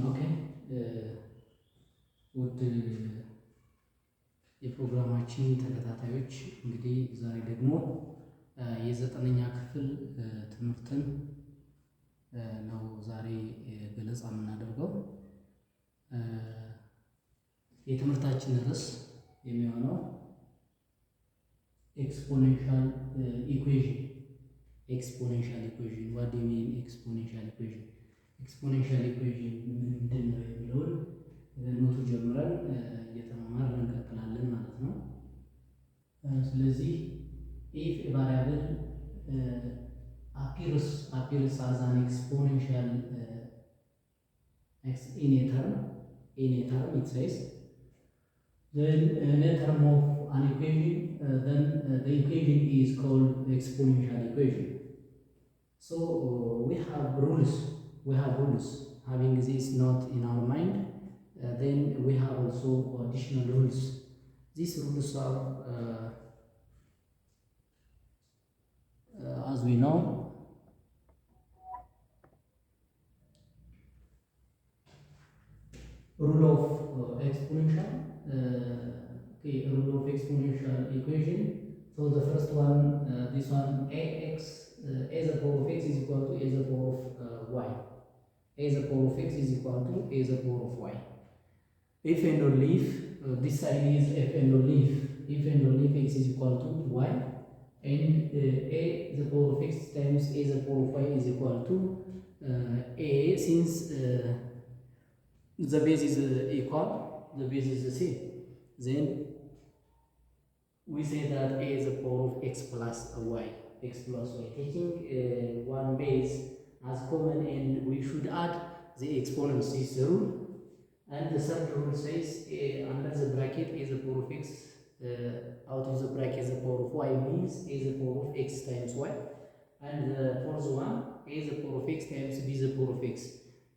ኦኬ ውድ የፕሮግራማችን ተከታታዮች እንግዲህ ዛሬ ደግሞ የዘጠነኛ ክፍል ትምህርትን ነው ዛሬ ገለጻ የምናደርገው። የትምህርታችን ርዕስ የሚሆነው ኤክስፖኔንሻል ኢኩዌሽን። ኤክስፖኔንሻል ኢኩዌሽን ዋት ዱ ዩ ሚን ኤክስፖኔንሻል ኢኩዌሽን? ኤክስፖኔንሻል ኢኩዌሽን ምንድን ነው የሚለውን ኖቱ ጀምረን እየተማማርን እንቀጥላለን ማለት ነው። ስለዚህ ኢፍ ቫሪያብል appears as an exponential in a term it says, then in a term of an equation, then the equation is called exponential equation. So we have rules. Having this not in our mind, then we have also additional rules. These rules are as we know, rule of exponential. Rule of exponential equation. So the first one, this one, ax, a the power of x is equal to a the power of y. A the power of x is equal to a the power of y. If and only if this side is f and only if x is equal to y, and a the power of x times a the power of y is equal to a, since the base is equal, the base is the same, then we say that a is the power of x plus y. Taking one base as common, and we should add the exponents, is the rule. And the third rule says under the bracket a the power of x, out of the bracket the power of y means a the power of x times y. And the fourth one, a the power of x times b the power of x.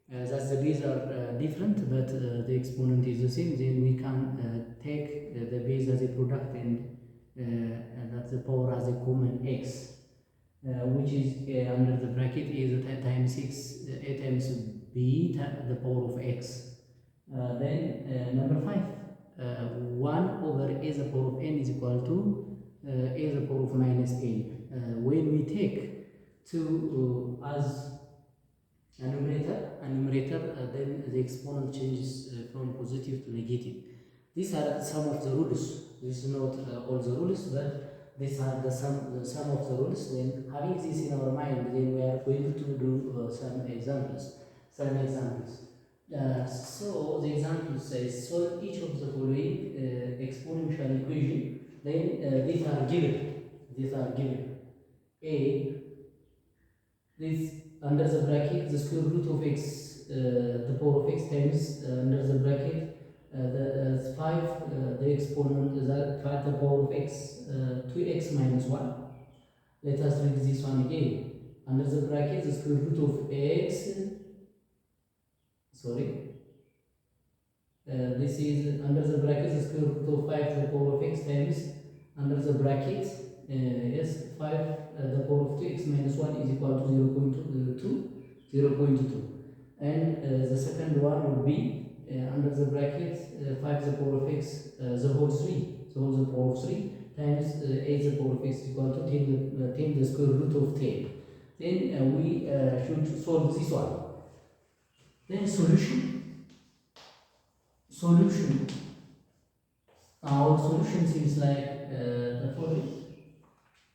That the base are different, but the exponent is the same. Then we can take the base as a product, and that the power as a common x, which is under the bracket is times 6 a times b the power of x. Then number 5, 1 over a the power of n is equal to a the power of minus n. When we take 2 as a numerator, then the exponent changes from positive to negative. These are some of the rules. This is not all the rules, but these are some of the rules. When having this in our mind, then we are going to do some examples. So the example says, solve each of the following exponential equation. Then these are given. A, this under the bracket the square root of x, the power of x times under the bracket the 5, the exponent is that 5 the power of x, 2x minus 1. Let us read this one again. Under the bracket the square root of x, this is under the bracket the square root of 5 the power of x times under the bracket 5 the power of 2x minus 1 is equal to 0.2. And the second one would be under the bracket 5 the power of x the whole power of 3 times a the power of x is equal to 10 the square root of 10. Then we should solve this one. Then solution. Our solution seems like the following.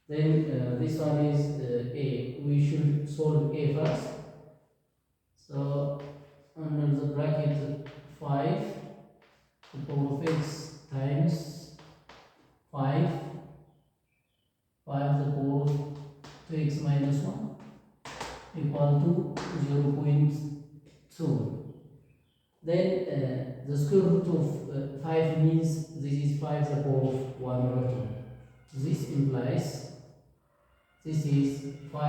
Then this one is a. We should solve a first. So under the bracket 5 the power of x times 5 the power of 2x minus 1 equal to 0.2. Then the square root of 5 means this is 5 the power of 1 over 2. This implies this is 5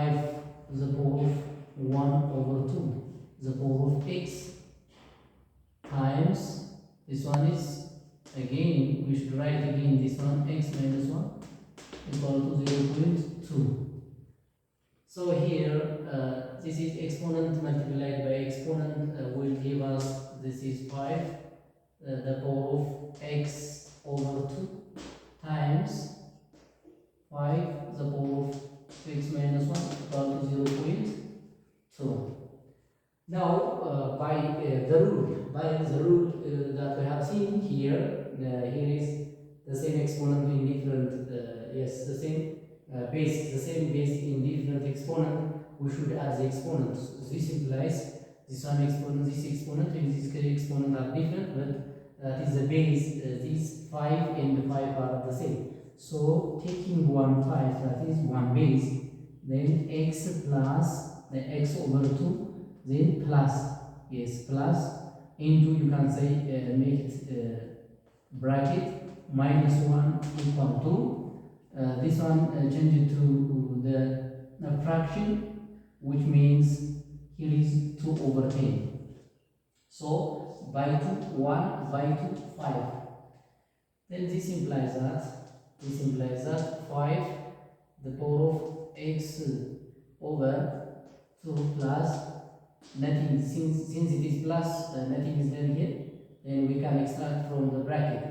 the power of 1 over 2 the power of x times this one is, again we should write again this one, x minus 1 equal to 0.2. So here this is exponent multiplied by exponent will give us, this is 5 the power of x over 2 times 5 the power of x minus 1 equal to 0.2. Now by the rule that we have seen here, here is the same exponent in different yes, the same base in different exponent. We should add the exponents. This implies this one exponent, this exponent, and this exponent are different, but that is the base. These 5 and 5 are the same. So taking 1 5, that is one base, then x plus the x over 2, then plus, yes, plus into, you can say make it bracket minus 1 equal to this one change it to the fraction, which means here is 2 over 10. So by 2 1 by 2 5. Then this implies that 5 the power of x over 2 plus nothing, since it is plus nothing is done here, then we can extract from the bracket.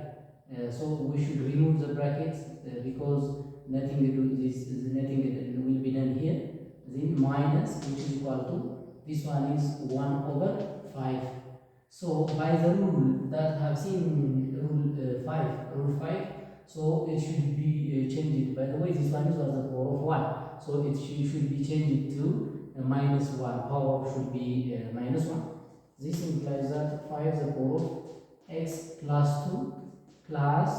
So we should remove the brackets because nothing will be done here. Then minus, which is equal to, this one is 1 over 5. So by the rule that have seen rule 5, so it should be changed. By the way, this one is was the power of 1, so it should be changed to minus 1. Power should be minus 1. This implies that 5 the power of x plus 2 plus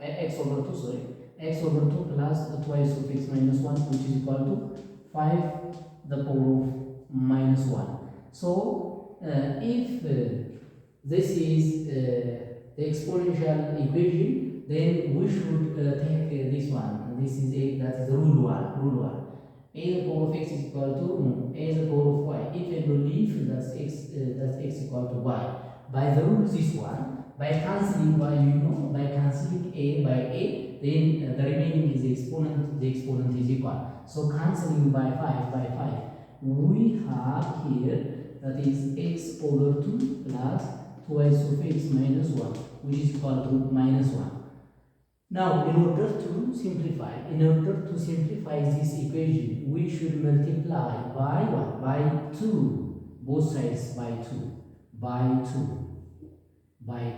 x over 2, sorry, x over 2 plus the twice of x minus 1, which is equal to 5 the power of minus 1. So if this is the exponential equation, then we should take this one. This is that is the rule 1. A the power of x is equal to a the power of y. If and only if that's x equal to y. By the rule this one, by cancelling y, you know, by cancelling a by a, then the remaining is the exponent is equal. So cancelling by 5, we have here that is x over 2 plus twice of x minus 1, which is equal to minus 1. Now, in order to simplify this equation, we should multiply by what? By 2. Both sides by 2. By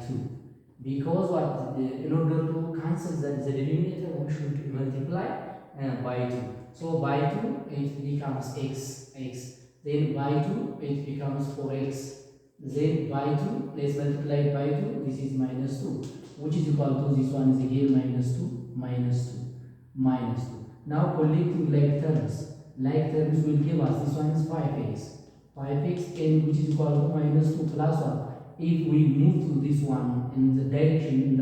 2. Because what? In order to cancel the denominator, we should multiply by 2. So by 2, it becomes x. Then by 2, it becomes 4x. Then by 2, let's multiply by 2, this is minus 2, which is equal to, this one is again minus 2. Now collecting like terms will give us, this one is 5x, and which is equal to minus 2 plus 1. If we move to this one in the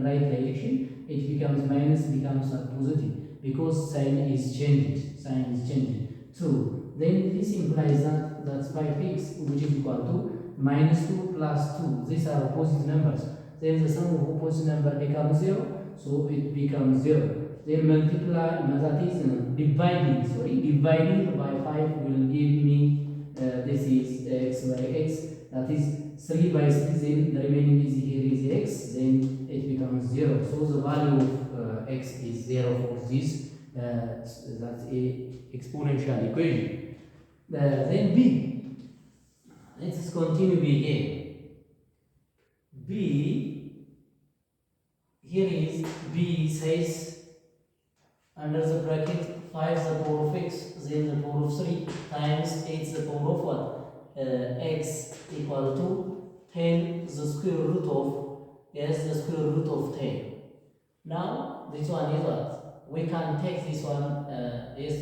right direction, it becomes minus, becomes a positive, because sign is changed. 2. Then this implies that that's 5x, which is equal to minus 2 plus 2. These are opposite numbers. Then the sum of opposite number becomes 0, so it becomes 0. Then multiply, that is dividing by 5 will give me, this is x by x, that is 3 by 3, then the remaining is here is x, then it becomes 0. So the value of x is 0 for this, that's a exponential equation. Then b, let's continue b again. B, here is b says under the bracket 5 the power of x, then the power of 3 times 8 the power of what? X equal to 10 the square root of, yes, the square root of 10. Now this one is what? We can take this one, yes,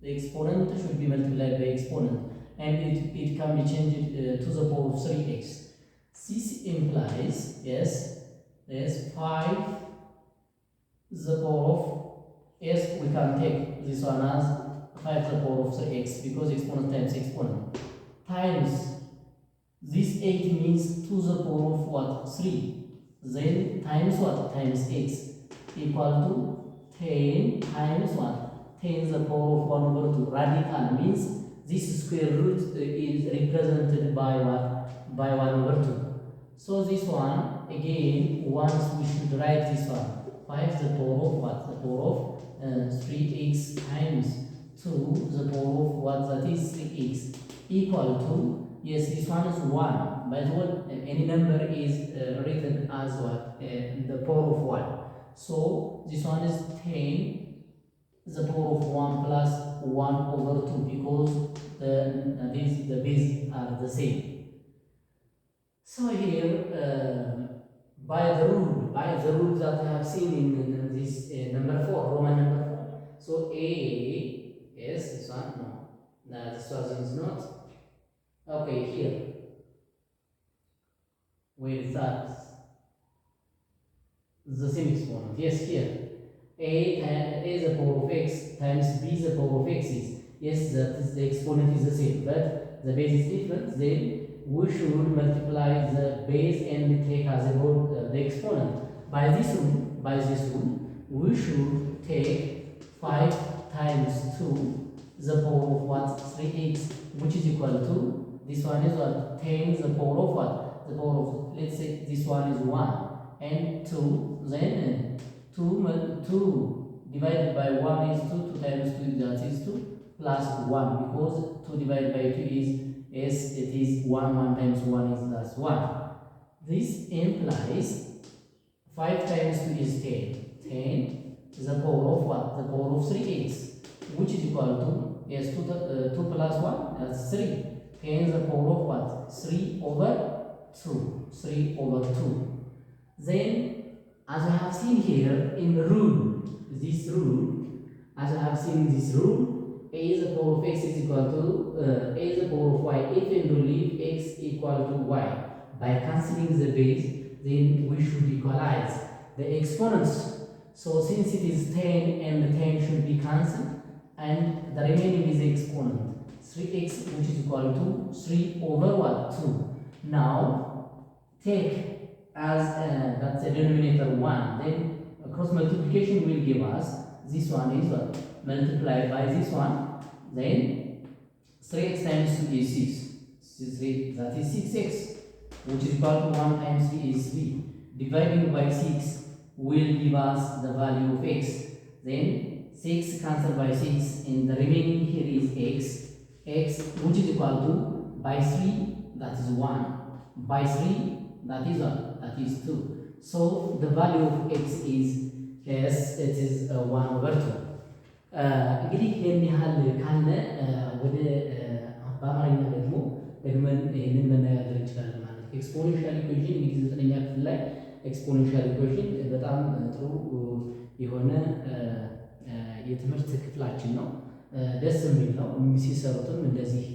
the exponent should be multiplied by exponent, and it can be changed to the power of 3x. This implies, yes, 5 the power of, yes, we can take this one as 5 the power of 3x, because exponent times exponent, times this 8 means 2 the power of what? 3. Then times what? Times x equal to 10 times what? 10 the power of 1 over 2. Radical means this square root is represented by what? By 1/2. So this one, again, once we should write this one. 5 the power of what? The power of 3x times 2 the power of what? That is 3x equal to, yes, this one is 1. By the way, any number is written as what? The power of 1. So this one is 10 the power of 1 plus 1/2 because the base are the same. So here, by the rule that I have seen in this number 4, Roman number 4. So A, yes, this one, no, this one is not. Okay, here, where is that? The same exponent. Yes, here, A the power of x times B the power of x is, yes, that is the exponent is the same, but the base is different. Then we should multiply the base and take as the exponent. By this rule, we should take 5 times 2 the power of what? 3x, which is equal to, this one is what? 10 the power of what? The power of, let's say this one is 1 and 2, then 2 divided by 1 is 2, 2 times 2 that is 2 plus 1, because 2 divided by 2 is, yes, it is 1, 1 times 1 is that's 1. This implies 5 times 2 is 10. 10 is the power of what? The power of 3x, which is equal to, yes, 2 plus 1, that's 3. 10 is the power of what? 3/2. 3/2. Then, as I have seen here in the rule, as I have seen this rule, a is the power of x is equal to a is the power of y if and only if x equal to y. By cancelling the base, then we should equalize the exponents. So since it is 10 and 10 should be cancelled, and the remaining is the exponent 3x, which is equal to 3/2. Now take as that's a denominator 1. Then cross multiplication will give us this one is what? Multiplied by this one. Then 3x times 2 is 6. 3, that is 6x, which is equal to 1 times 3 is 3. Dividing by 6 will give us the value of x. Then 6 cancelled by 6, and the remaining here is x, which is equal to by 3, that is 1, by 3, that is 1, that is 2. So the value of x is, yes, it is 1/2. እንግዲህ ይህን ያህል ካለ ወደ በአማርኛ ደግሞ ደግመን ይህንን መነጋገር እንችላለን ማለት ነው። ኤክስፖኔንሻል ኢኩዌሽን እንግዲህ 9ኛ ክፍል ላይ ኤክስፖኔንሻል ኢኩዌሽን በጣም ጥሩ የሆነ የትምህርት ክፍላችን ነው። ደስ የሚል ነው። ሲሰሩትም እንደዚህ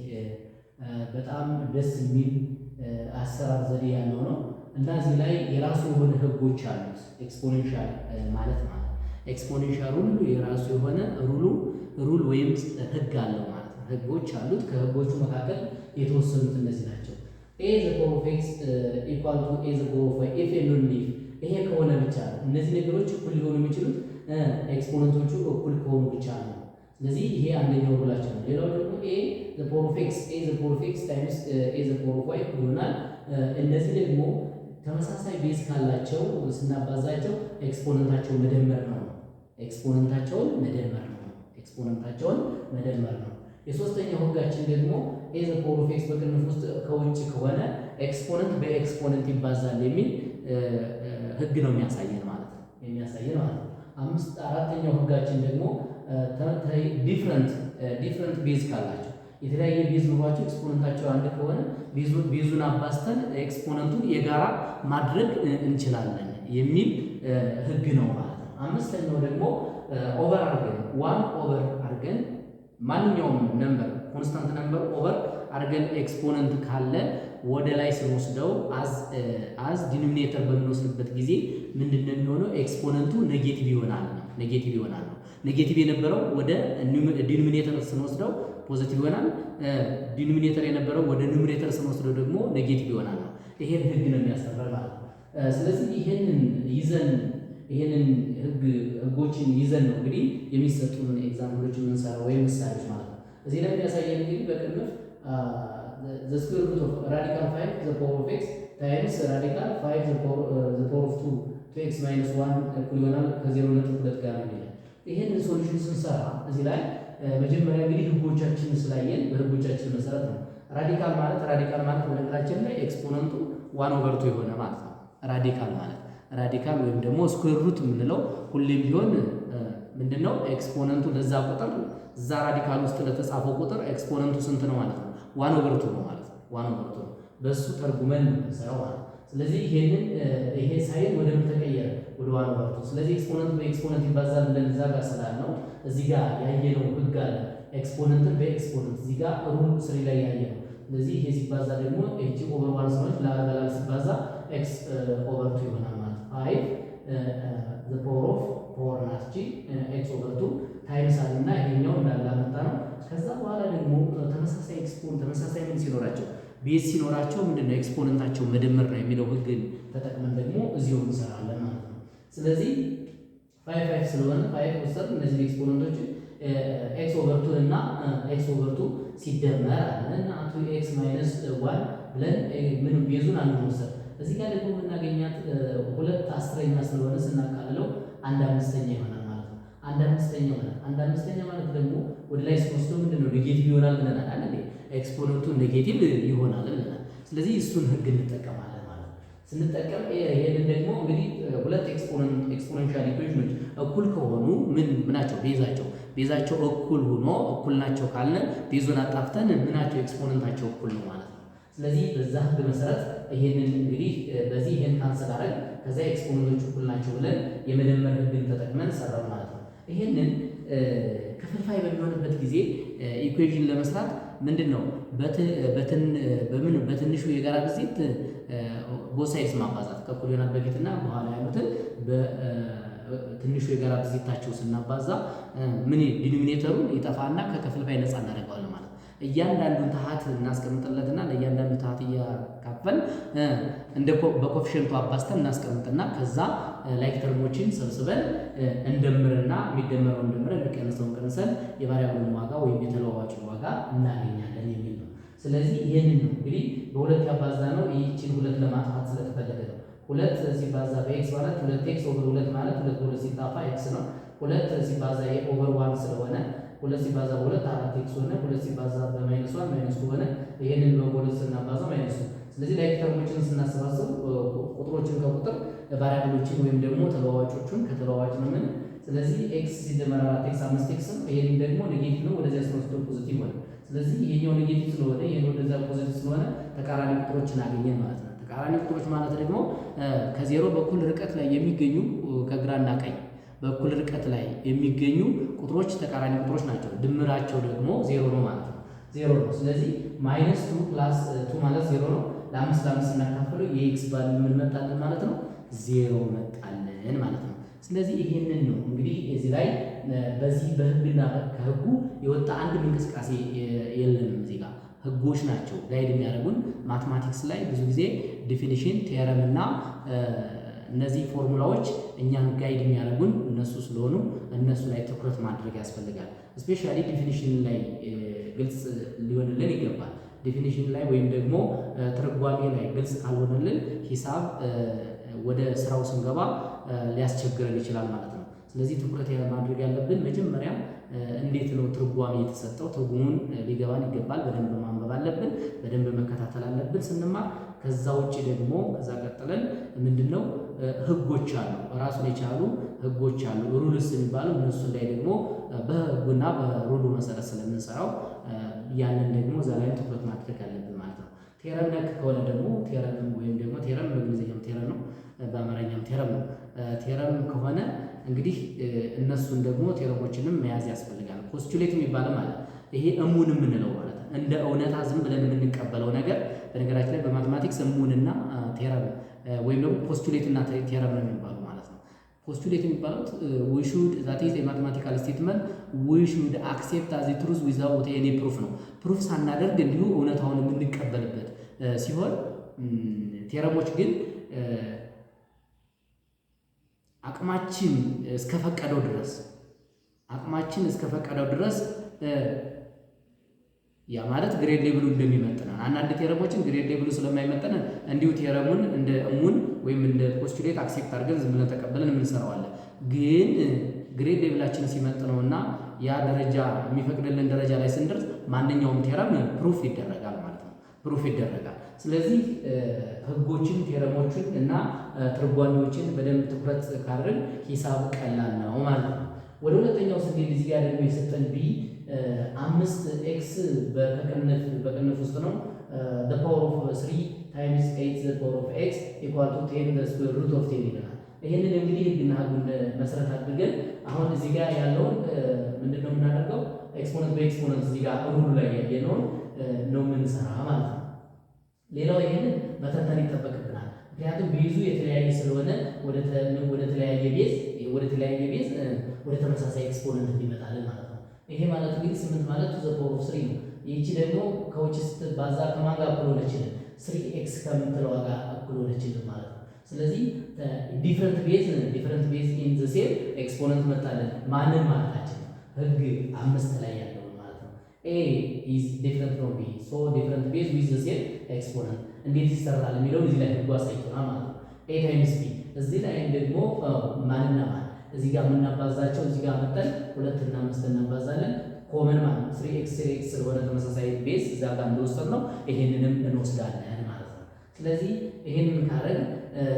በጣም ደስ የሚል አሰራር ዘዴ ያለው ነው እና እዚህ ላይ የራሱ የሆነ ህጎች አሉት። ኤክስፖኔንሻል ማለት ነው። ኤክስፖኔንሻል ሁሉ የራሱ የሆነ ሩል ወይም ህግ አለው ማለት ነው። ህጎች አሉት። ከህጎቹ መካከል የተወሰኑት እነዚህ ናቸው። a the power of x equal to a the power of y if and only if ይሄ ከሆነ ብቻ ነው። እነዚህ ነገሮች እኩል ሊሆኑ የሚችሉት ኤክስፖነንቶቹ እኩል ከሆኑ ብቻ ነው። ስለዚህ ይሄ አንደኛው ሩላችን ነው። ሌላው ደግሞ a the power of x times a the power of y ይሆናል። እነዚህ ደግሞ ተመሳሳይ ቤዝ ካላቸው ስናባዛቸው ኤክስፖነንታቸውን መደመር ነው። የሶስተኛው ህጋችን ደግሞ a the power of x በቅንፍ ውስጥ ከውጭ ከሆነ ኤክስፖነንት በኤክስፖነንት ይባዛል የሚል ህግ ነው የሚያሳየን ማለት ነው። አራተኛው ህጋችን ደግሞ ዲፍረንት ቤዝ ካላቸው የተለያየ ቤዝ ኑሯቸው ኤክስፖነንታቸው አንድ ከሆነ ቤዙን አባዝተን ኤክስፖነንቱን የጋራ ማድረግ እንችላለን የሚል ህግ ነው ማለት ነው። አምስተኛው ደግሞ ኦቨር አድርገን ማንኛውም ነምበር ኮንስታንት ነምበር ኦቨር አድርገን ኤክስፖነንት ካለ ወደ ላይ ስንወስደው አዝ ዲኖሚኔተር በምንወስድበት ጊዜ ምንድነው የሚሆነው? ኤክስፖነንቱ ኔጌቲቭ ይሆናል ነው። ኔጌቲቭ የነበረው ወደ ዲኖሚኔተር ስንወስደው ፖዚቲቭ ይሆናል። ዲኖሚኔተር የነበረው ወደ ኑሜሬተር ስንወስደው ደግሞ ኔጌቲቭ ይሆናል ነው። ይሄን ህግ ነው የሚያስተምረን ማለት ነው። ስለዚህ ይሄንን ህጎችን ይዘን ነው እንግዲህ የሚሰጡን ኤግዛምፕሎች የምንሰራው ወይም ምሳሌዎች ማለት ነው። እዚህ ላይ የሚያሳየን እንግዲህ በቅንፍ the square root of radical 5 the power of x times radical 5 the power of 2x minus 1 እኩል ይሆናል ከ0.2 ጋር ነው። ይሄን ሶሉሽን ስንሰራ እዚህ ላይ መጀመሪያ እንግዲህ ህጎቻችንን ስላየን በህጎቻችን መሰረት ነው። ራዲካል ማለት በነገራችን ላይ ኤክስፖነንቱ 1/2 የሆነ ማለት ነው። ራዲካል ወይም ደግሞ ስኩዌር ሩት የምንለው ሁሌም ቢሆን ምንድነው ኤክስፖነንቱ ለዛ ቁጥር እዛ ራዲካል ውስጥ ለተጻፈው ቁጥር ኤክስፖነንቱ ስንት ነው ማለት ነው? 1/2 ነው ማለት ነው። 1/2 ነው። በሱ ተርጉመን እንሰራው ማለት ነው። ስለዚህ ይሄ ሳይን ወደ ምን ተቀየረ? ወደ 1/2። ስለዚህ ኤክስፖነንት በኤክስፖነንት ይባዛል ብለን እዛ ጋር ስላልነው እዚህ ጋር ያየነው ህግ አለ። ኤክስፖነንትን በኤክስፖነንት እዚህ ጋር ሩል 3 ላይ ያየነው። ስለዚህ ይሄ ሲባዛ ደግሞ ኤች ኦቨር 1 ስለሆነ ለአበላል ሲባዛ ኤክስ ኦቨር 2 ይሆናል ማለት ነው። 5 the power of 4 ናት እቺ ኤክስ ኦቨር 2 ታይምስ አለና ይሄኛው እንዳላመጣ ነው። ከዛ በኋላ ደግሞ ተመሳሳይ ምን ሲኖራቸው ቤዝ ሲኖራቸው ምንድነው ኤክስፖነንታቸው መደመር ነው የሚለው ህግን ተጠቅመን ደግሞ እዚሁ እንሰራለን ማለት ነው። ስለዚህ 5 ስለሆነ 5 ወሰድ እነዚህ ኤክስፖነንቶች ኤክስ ኦቨር 2 እና ኤክስ ኦቨር 2 ሲደመር አለን 2x ማይነስ 1 ብለን ምን ቤዙን አንዱ ወሰድ። እዚህ ጋር ደግሞ የምናገኛት 2/10 ስለሆነ ስናካልለው 1/5 ይሆናል ማለት ነው። 1/5 ማለት ደግሞ ወደ ላይ ስንወስደው ምንድነው ኔጌቲቭ ይሆናል ብለናል አይደል? ኤክስፖነንቱ ኔጌቲቭ ይሆናል ብለናል። ስለዚህ እሱን ህግ እንጠቀማለን ማለት ነው። ስንጠቀም ይሄንን ደግሞ እንግዲህ ሁለት ኤክስፖኔንሻል ኢኩዌሽኖች እኩል ከሆኑ ምናቸው ቤዛቸው እኩል ሆኖ እኩል ናቸው ካልን ቤዙን አጣፍተን ምናቸው ኤክስፖነንታቸው እኩል ነው ማለት ነው። ስለዚህ በዛ ህግ መሰረት ይሄንን እንግዲህ በዚህ ይሄን ካንሰል አረግ ከዛ ኤክስፖነንቶች እኩል ናቸው ብለን የመደመር ህግን ተጠቅመን ሰራው ማለት ነው። ይሄንን ክፍልፋይ በሚሆንበት ጊዜ ኢኩዌሽን ለመስራት ምንድነው በትንሹ የጋራ ብዜት ቦሳይስ ማባዛት ከእኩል ይሆናል በፊትና በኋላ ያሉትን በትንሹ የጋራ ብዜታቸው ስናባዛ ምን ዲኖሚኔተሩን ይጠፋና ከክፍልፋይ ነፃ እናደርገዋለን ማለት ነው። እያንዳንዱን ታሃት እናስቀምጥለትና ለእያንዳንዱ ታሃት እያካፈል በኮፊሽንቱ አባዝተን እናስቀምጥና ከዛ ላይክ ተርሞችን ሰብስበን እንደምርና የሚደመረው እንደምረን የሚቀንሰውን ቀንሰን የቫሪያብሉን ዋጋ ወይም የተለዋዋጭን ዋጋ እናገኛለን የሚል ነው። ስለዚህ ይሄንን ነው እንግዲህ በሁለት ያባዛ ነው። ይህችን ሁለት ለማጥፋት ስለተፈለገ ነው። 2 ሲባዛ በኤክስ ማለት 2x ኦቨር 2 ማለት 2 በ2 ሲጣፋ ኤክስ ነው። 2 ሲባዛ ኦቨር 1 ስለሆነ 2 ሲባዛ በ2 4x ሆነ። 2 ሲባዛ በማይነስ 1 ማይነስ 2 ሆነ። ይሄንን በ2 ስናባዛ ማይነስ 2። ስለዚህ ላይክ ተርሞችን ስናሰባስብ ቁጥሮችን ከቁጥር ቫሪያብሎችን ወይም ደግሞ ተለዋዋጮቹን ከተለዋዋጭ ነው ምን። ስለዚህ ኤክስ ሲደመር 4x 5x ነው። ይሄንን ደግሞ ኔጌቲቭ ነው ወደዚያ ስንወስደው ፖዚቲቭ ሆነ። ስለዚህ ይሄኛው ኔጌቲቭ ስለሆነ ይሄን ወደዛ ፖዚቲቭ ስለሆነ ተቃራኒ ቁጥሮችን አገኘን ማለት ነው። ተቃራኒ ቁጥሮች ማለት ደግሞ ከዜሮ በኩል ርቀት ላይ የሚገኙ ከግራና ቀኝ በኩል ርቀት ላይ የሚገኙ ቁጥሮች ተቃራኒ ቁጥሮች ናቸው። ድምራቸው ደግሞ ዜሮ ነው ማለት ነው። ዜሮ ነው። ስለዚህ ማይነስ 2 ፕላስ 2 ማለት ዜሮ ነው። ለአምስት እናካፍለው የኤክስ ቫልዩ ምን መጣልን ማለት ነው? ዜሮ መጣልን ማለት ነው። ስለዚህ ይሄንን ነው እንግዲህ እዚህ ላይ በዚህ በህግና ከህጉ የወጣ አንድ እንቅስቃሴ የለንም። እዚህ ጋር ህጎች ናቸው ጋይድ የሚያደርጉን። ማትማቲክስ ላይ ብዙ ጊዜ ዲፊኒሽን፣ ቴረም እና እነዚህ ፎርሙላዎች እኛን ጋይድ የሚያደርጉን እነሱ ስለሆኑ እነሱ ላይ ትኩረት ማድረግ ያስፈልጋል። ስፔሻሊ ዲፊኒሽን ላይ ግልጽ ሊሆንልን ይገባል። ዲፊኒሽን ላይ ወይም ደግሞ ትርጓሜ ላይ ግልጽ ካልሆነልን ሂሳብ ወደ ስራው ስንገባ ሊያስቸግረን ይችላል ማለት ነው። ስለዚህ ትኩረት ማድረግ ያለብን መጀመሪያ እንዴት ነው ትርጓሜ የተሰጠው፣ ትርጉሙን ሊገባን ይገባል። በደንብ ማንበብ አለብን፣ በደንብ መከታተል አለብን ስንማር። ከዛ ውጭ ደግሞ ከዛ ቀጥለን ምንድነው ህጎች አሉ፣ ራሱን የቻሉ ህጎች አሉ፣ ሩልስ የሚባሉ እነሱ ላይ ደግሞ በህጉና በሩሉ መሰረት ስለምንሰራው ያንን ደግሞ እዛ ላይ ትኩረት ማድረግ አለብን ማለት ነው። ቴረም ነክ ከሆነ ደግሞ ቴረም ወይም ደግሞ ቴረም በእንግሊዝኛም ቴረም ነው፣ በአማርኛም ቴረም ነው። ቴረም ከሆነ እንግዲህ እነሱን ደግሞ ቴረሞችንም መያዝ ያስፈልጋል። ፖስቹሌት የሚባለው ማለት ይሄ እሙን የምንለው ማለት ነው። እንደ እውነታ ዝም ብለን የምንቀበለው ነገር በነገራችን ላይ በማትማቲክስ እሙንና ቴረም ወይም ደግሞ ፖስቹሌት እና ቴረም ነው የሚባሉ ማለት ነው። ፖስቹሌት የሚባሉት we should that is a mathematical statement we should accept as the truth without any proof ነው። ፕሩፍ ሳናደርግ እንዲሁ እውነታውን የምንቀበልበት ሲሆን ቴረሞች ግን አቅማችን እስከፈቀደው ድረስ ያ ማለት ግሬድ ሌብሉ እንደሚመጥነን አንዳንድ ቴረሞችን ግሬድ ሌብሉ ስለማይመጥነን እንዲሁ ቴረሙን እንደ እሙን ወይም እንደ ፖስቱሌት አክሴፕት አድርገን ዝም ብለን ተቀበለን የምንሰራዋለን። ግን ግሬድ ሌብላችን ሲመጥነውና ያ ደረጃ የሚፈቅድልን ደረጃ ላይ ስንደርስ ማንኛውም ቴረም ፕሩፍ ይደረጋል ማለት ነው። ፕሩፍ ይደረጋል። ስለዚህ ህጎችን፣ ቴረሞችን እና ትርጓሜዎችን በደንብ ትኩረት ካደረግን ሂሳብ ቀላል ነው ማለት ነው። ወደ ሁለተኛው ስንሄድ እዚህ ጋር ደግሞ የሰጠን ቢ 5x በቅንፍ ውስጥ ነው the power of 3 times 8 the power of x equal to 10 the square root of 10 ይለናል። ይሄንን እንግዲህ ህግና ህጉን መሰረት አድርገን አሁን እዚህ ጋር ያለውን ምንድነው የምናደርገው? ኤክስፖነንት በኤክስፖነንት እዚህ ጋር ሩሉ ላይ ያየነውን ነው የምንሰራ ማለት ነው። ሌላው ይሄንን መተንተን ይጠበቅብናል። ምክንያቱም ቤዙ የተለያየ ስለሆነ ወደ ተለያየ ቤዝ ወደ ተመሳሳይ ኤክስፖነንት እንዲመጣልን ማለት ነው። ይሄ ማለት እንግዲህ 8 ማለት ቱ ዘ ፓወር ኦፍ 3 ነው። ይህቺ ደግሞ ከውጭ ስትባዛ ከማን ጋር እኩል ሆነችልን? 3x ከምትለው ጋር እኩል ሆነችልን ማለት ነው። ስለዚህ ዲፍረንት ቤዝ ኢን ዘ ሴም ኤክስፖነንት መጣልን። ማንን ማለታችን ነው? ህግ 5 ላይ ያለው ማለት ነው። a is different from b so different base with the same exponent እንዴት ይሰራል የሚለው እዚህ ላይ ህጉ አሳይቶናል ማለት ነው። a times b እዚህ ላይ ደግሞ ማንና ማን እዚህ ጋር የምናባዛቸው እዚህ ጋር መጠን 2 እና 5 እናባዛለን። ኮመን ማለት 3x ስለሆነ ተመሳሳይ ቤዝ እዛ ጋር እንደወሰድነው ይሄንንም እንወስዳለን ማለት ነው። ስለዚህ ይሄንን ካረግ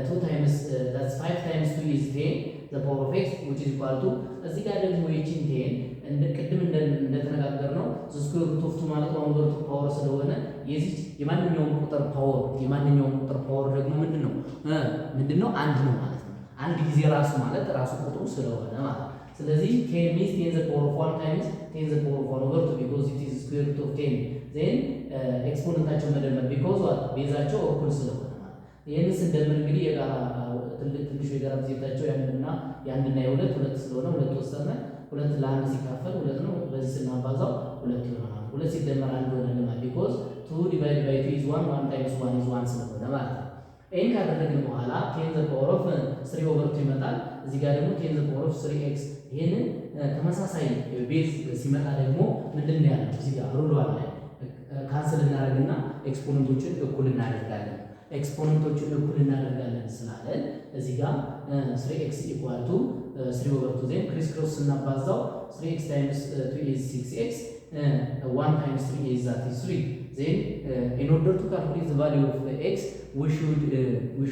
2 times that's 5 times 2 is 10 the power of x which is equal to እዚህ ጋር ደግሞ ይቺን 10 ቅድም እንደተነጋገርነው ስኩዌር ሩት ኦፍ 2 ማለት ነው ወርቱ ፓወር ስለሆነ የዚህ የማንኛውም ቁጥር ፓወር ደግሞ ምንድነው አንድ ነው ማለት ነው። አንድ ጊዜ ራሱ ማለት ራሱ ቁጥሩ ስለሆነ ማለት ስለዚህ 10 means 10 the power of 1 times 10 the power of 1 over 2 because it is square root of 10 then ኤክስፖነንታቸው መደመር because what ቤዛቸው እኩል ስለሆነ ማለት ይሄንን ስንደምር እንግዲህ የጋራ ትንሹ የጋራ ብዜታቸው ያንድና የሁለት ስለሆነ ሁለት ወሰነ ሁለት ለአንድ ሲካፈል ሁለት ነው። በዚህ ስናባዛው ሁለት ይሆናል። ሁለት ሲደመር አንድ ሆነልን ማለት because 2 divided by 2 is 1 1 times 1 is 1 ስለሆነ ማለት ነው። ይሄን ካደረግን በኋላ 10 the power of 3 over 2 ይመጣል። እዚህ ጋር ደግሞ 10 the power of 3x ይሄንን ተመሳሳይ ቤዝ ሲመጣ ደግሞ ምንድነው ያለው? እዚህ ጋር ሩሉ አለ። ካንሰል እናደርግና ኤክስፖነንቶችን እኩል እናደርጋለን። ስላለን እዚህ ጋር 3x equal to 3 over 2 then ክሪስ ክሮስ ስናባዛው 3x times 2 is 6x 1 times 3 is that is 3 then in order to calculate the value of the x we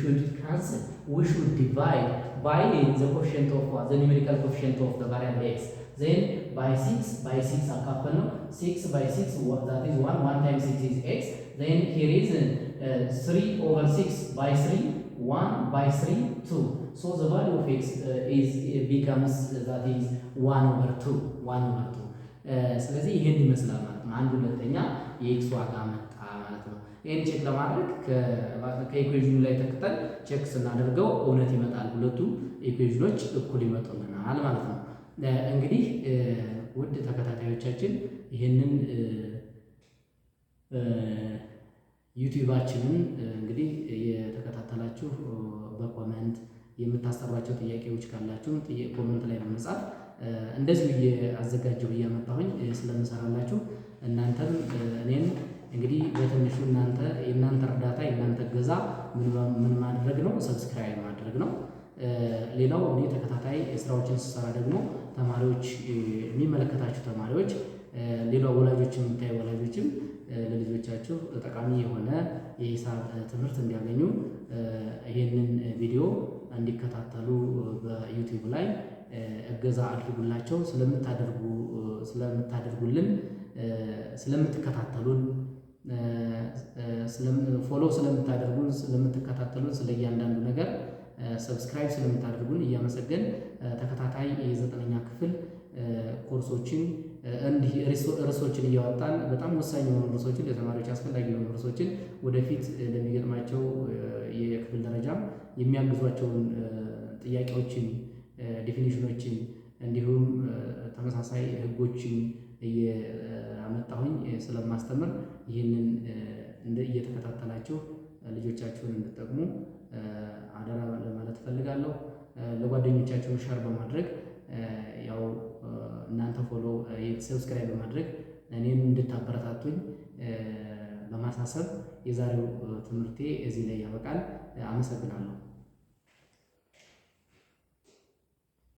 should cancel we should divide by the coefficient of the numerical coefficient of the variable x then by 6 አካፈል ነው 6 by 6 that is 1 times 6 is x then here is 3 over 6 by 3 1 by 3 2 so the value of x becomes that is 1 over 2 ስለዚህ ይሄን ይመስላል ማለት ነው። አንድ ሁለተኛ የኤክስ ዋጋ መጣ ማለት ነው። ይሄን ቼክ ለማድረግ ከኢኩዌሽኑ ላይ ተከተል ቼክ ስናደርገው እውነት ይመጣል። ሁለቱ ኢኩዌሽኖች እኩል ይመጡልናል ማለት ነው። እንግዲህ ውድ ተከታታዮቻችን ይሄንን ዩቲዩባችንን እንግዲህ የተከታተላችሁ በኮሜንት የምታስተሯቸው ጥያቄዎች ካላችሁ ኮሜንት ላይ በመጻፍ እንደዚህ እያዘጋጀሁ እያመጣሁኝ ስለምሰራላችሁ እናንተም እኔን እንግዲህ በትንሹ የእናንተ እርዳታ የእናንተ እገዛ ምን ማድረግ ነው? ሰብስክራይብ ማድረግ ነው። ሌላው እኔ ተከታታይ ስራዎችን ስሰራ ደግሞ ተማሪዎች የሚመለከታችሁ ተማሪዎች ሌላው ወላጆችም የምታዩ ወላጆችም ለልጆቻቸው ጠቃሚ የሆነ የሂሳብ ትምህርት እንዲያገኙ ይሄንን ቪዲዮ እንዲከታተሉ በዩቲዩብ ላይ እገዛ አድርጉላቸው። ስለምታደርጉልን ስለምትከታተሉን ፎሎ ስለምትከታተሉን ስለእያንዳንዱ ነገር ሰብስክራይብ ስለምታደርጉን እያመሰገን ተከታታይ የ9ኛ ክፍል ኮርሶችን እንዲህ ርዕሶችን እያወጣን በጣም ወሳኝ የሆኑ ርዕሶችን ለተማሪዎች አስፈላጊ የሆኑ ርዕሶችን ወደፊት ለሚገጥማቸው የክፍል ደረጃም የሚያግዟቸውን ጥያቄዎችን ዲፊኒሽኖችን እንዲሁም ተመሳሳይ ህጎችን እያመጣሁኝ ስለማስተምር ይህንን እየተከታተላችሁ ልጆቻችሁን እንድትጠቅሙ አደራ ለማለት ፈልጋለሁ። ለጓደኞቻችሁ ሼር በማድረግ ያው እናንተ ፎሎ ሰብስክራይብ በማድረግ እኔም እንድታበረታቱኝ በማሳሰብ የዛሬው ትምህርቴ እዚህ ላይ ያበቃል። አመሰግናለሁ።